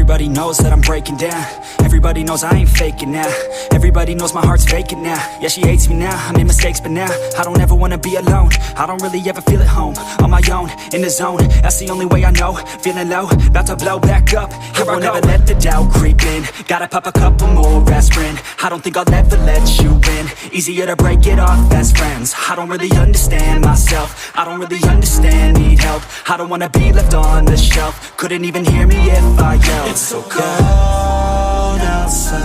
Everybody knows that I'm breaking down. Everybody knows I ain't faking now. Everybody knows my heart's vacant now. Yeah, she hates me now, I made mistakes but now I don't ever wanna be alone. I don't really ever feel at home. On my own, in the zone, that's the only way I know. Feeling low, about to blow back up. I won't ever let the doubt creep in. Gotta pop a couple more aspirin. I don't think I'll ever let you in. Easier to break it off best friends. I don't really understand myself. I don't really understand, need help. I don't wanna be left on the shelf. Couldn't even hear me if I yelled. It's so cold outside,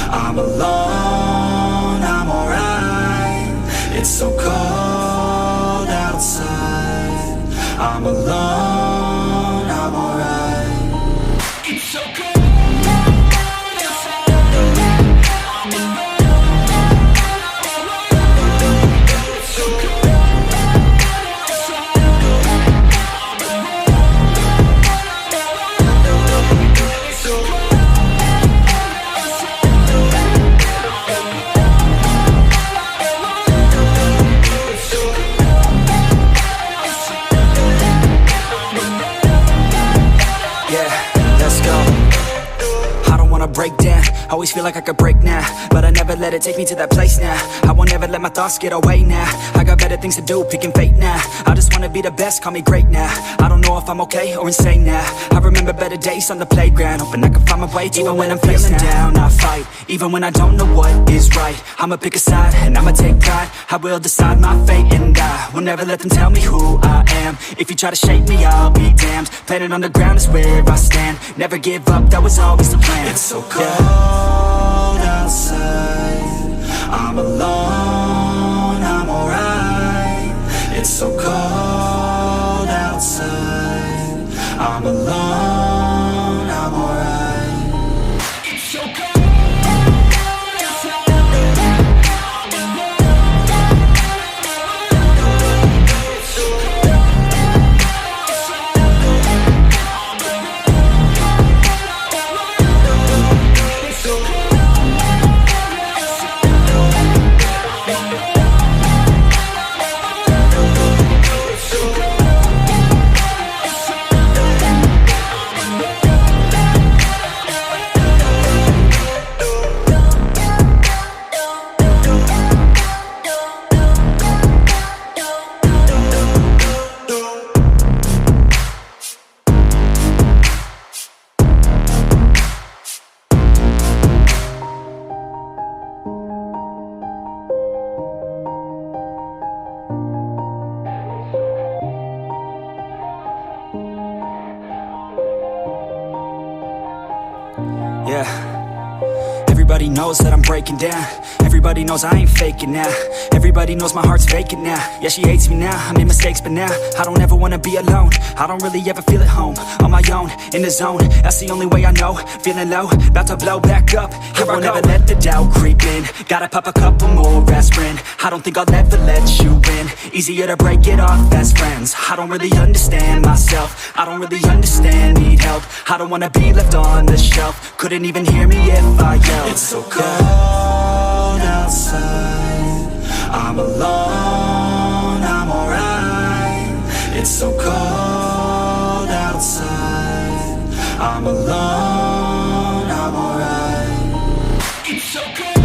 I'm alone, I'm alright. It's so cold outside, I'm alone, I'm alright. It's so cold. Break down, always feel like I could break now, but I never let it take me to that place now. I won't ever let my thoughts get away now. I got better things to do, picking fate now. I just wanna be the best, call me great now. I don't know if I'm okay or insane now. I remember better days on the playground, hoping I can find my way even when I'm feeling down. I fight, even when I don't know what is right. I'ma pick a side, and I'ma take pride. I will decide my fate, and I will never let them tell me who I am. If you try to shape me, I'll be damned. Planet on the ground is where I stand. Never give up, that was always the plan. It's so cold outside, I'm alone, I'm alright. It's so cold outside, I'm alone, I'm alright. It's so cold. Yeah. Everybody knows that I'm breaking down. Everybody knows I ain't faking now. Everybody knows my heart's vacant now. Yeah, she hates me now, I made mistakes but now I don't ever wanna be alone. I don't really ever feel at home. On my own, in the zone, that's the only way I know. Feeling low, about to blow back up. I won't ever let the doubt creep in. Gotta pop a couple more aspirin. I don't think I'll ever let you in. Easier to break it off best friends. I don't really understand myself. I don't really understand, need help. I don't wanna be left on the shelf. Couldn't even hear me if I yelled. It's so cold outside, I'm alone, I'm alright. It's so cold outside, I'm alone, I'm alright. It's so cold.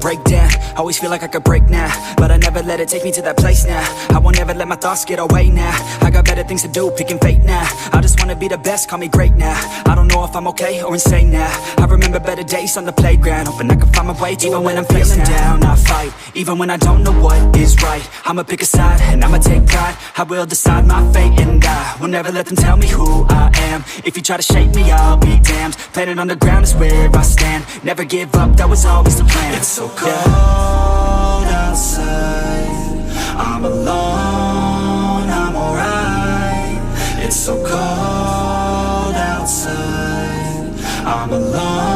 Break down, always feel like I could break now, but I never let it take me to that place now. I won't ever let my thoughts get away now. I got better things to do, picking fate now. I just wanna be the best, call me great now. I don't know if I'm okay or insane now. I remember better days on the playground, hoping I can find my way even when I'm feeling down. I fight, even when I don't know what is right. I'ma pick a side, and I'ma take pride. I will decide my fate, and I will never let them tell me who I am. If you try to shape me, I'll be damned. Planet on the ground is where I stand. Never give up, that was always the plan. It's so cold outside, I'm alone, I'm alright. It's so cold outside, I'm alone.